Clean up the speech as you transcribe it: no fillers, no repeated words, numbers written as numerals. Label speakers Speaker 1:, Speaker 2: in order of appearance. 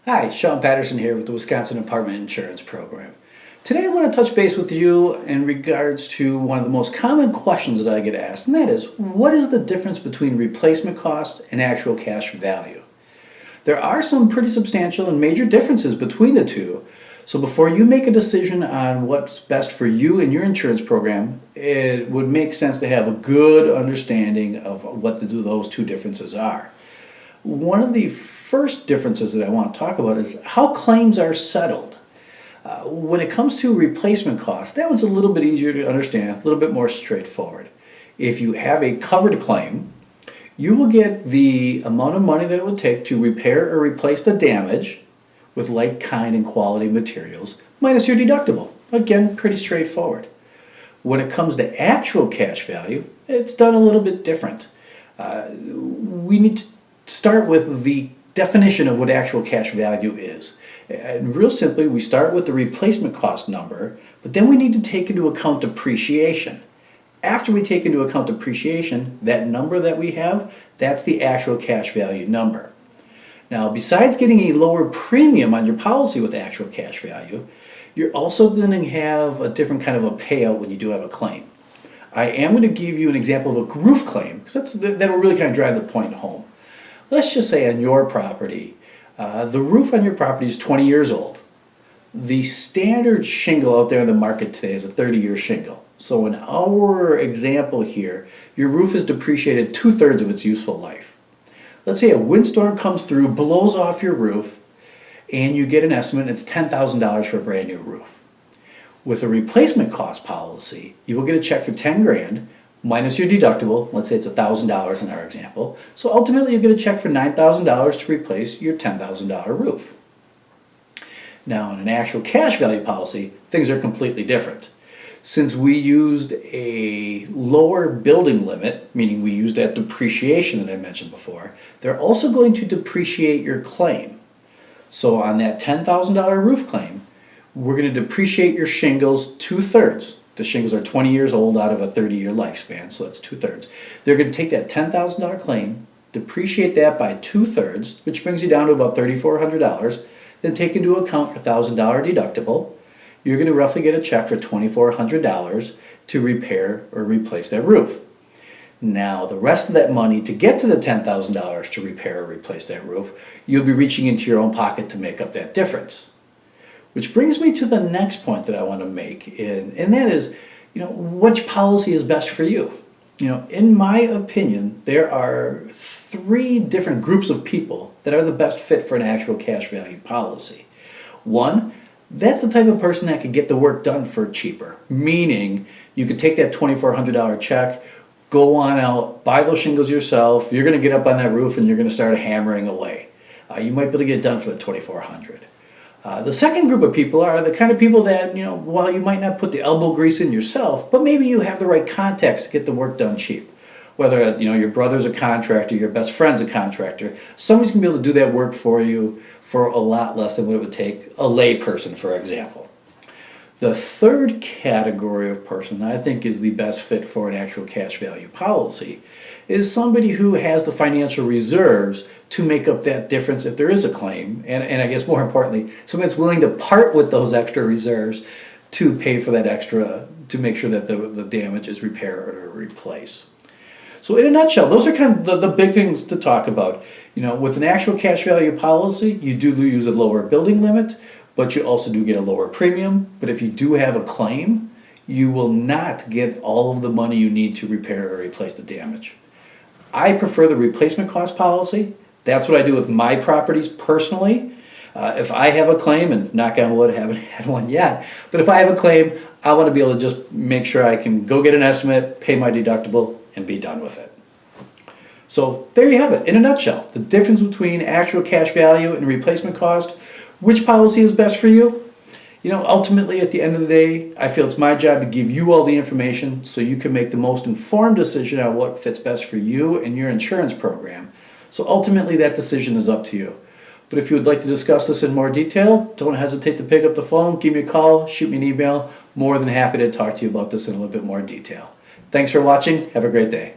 Speaker 1: Hi, Sean Patterson here with the Wisconsin Apartment Insurance Program. Today I want to touch base with you in regards to one of the most common questions that I get asked, and that is, what is the difference between replacement cost and actual cash value? There are some pretty substantial and major differences between the two, so before you make a decision on what's best for you and your insurance program, it would make sense to have a good understanding of what those two differences are. One of the first differences that I want to talk about is how claims are settled. When it comes to replacement costs, that one's a little bit easier to understand, a little bit more straightforward. If you have a covered claim, you will get the amount of money that it would take to repair or replace the damage with like, kind, and quality materials, minus your deductible. Again, pretty straightforward. When it comes to actual cash value, it's done a little bit different. We need to start with the definition of what actual cash value is. And real simply, we start with the replacement cost number, but then we need to take into account depreciation. After we take into account depreciation, that number that we have, that's the actual cash value number. Now, besides getting a lower premium on your policy with actual cash value, you're also going to have a different kind of a payout when you do have a claim. I am going to give you an example of a roof claim, because that'll really kind of drive the point home. Let's just say on your property, the roof on your property is 20 years old. The standard shingle out there in the market today is a 30-year shingle. So in our example here, your roof is depreciated 2/3 of its useful life. Let's say a windstorm comes through, blows off your roof, and you get an estimate, it's $10,000 for a brand new roof. With a replacement cost policy, you will get a check for 10 grand, minus your deductible. Let's say it's $1,000 in our example. So ultimately you get a check for $9,000 to replace your $10,000 roof. Now in an actual cash value policy, things are completely different. Since we used a lower building limit, meaning we used that depreciation that I mentioned before, they're also going to depreciate your claim. So on that $10,000 roof claim, we're going to depreciate your shingles 2/3. The shingles are 20 years old out of a 30-year lifespan, so that's 2/3. They're going to take that $10,000 claim, depreciate that by 2/3, which brings you down to about $3,400, then take into account your $1,000 deductible. You're going to roughly get a check for $2,400 to repair or replace that roof. Now, the rest of that money to get to the $10,000 to repair or replace that roof, you'll be reaching into your own pocket to make up that difference. Which brings me to the next point that I want to make, and that is, which policy is best for you? In my opinion, there are 3 different groups of people that are the best fit for an actual cash value policy. One, that's the type of person that could get the work done for cheaper, meaning you could take that $2,400 check, go on out, buy those shingles yourself, you're going to get up on that roof and you're going to start hammering away. You might be able to get it done for the $2,400. The second group of people are the kind of people that, while you might not put the elbow grease in yourself, but maybe you have the right contacts to get the work done cheap. Whether, your brother's a contractor, your best friend's a contractor, somebody's going to be able to do that work for you for a lot less than what it would take a lay person, for example. The third category of person that I think is the best fit for an actual cash value policy is somebody who has the financial reserves to make up that difference if there is a claim, and I guess more importantly, somebody that's willing to part with those extra reserves to pay for that extra, to make sure that the damage is repaired or replaced. So in a nutshell, those are kind of the big things to talk about. With an actual cash value policy, you do use a lower building limit, but you also do get a lower premium. But if you do have a claim, you will not get all of the money you need to repair or replace the damage. I prefer the replacement cost policy. That's what I do with my properties personally. If I have a claim, and knock on wood, I haven't had one yet, but if I have a claim, I want to be able to just make sure I can go get an estimate, pay my deductible, and be done with it. So there you have it, in a nutshell, the difference between actual cash value and replacement cost. Which policy is best for you? Ultimately, at the end of the day, I feel it's my job to give you all the information so you can make the most informed decision on what fits best for you and your insurance program. So ultimately, that decision is up to you. But if you would like to discuss this in more detail, don't hesitate to pick up the phone, give me a call, shoot me an email. More than happy to talk to you about this in a little bit more detail. Thanks for watching. Have a great day.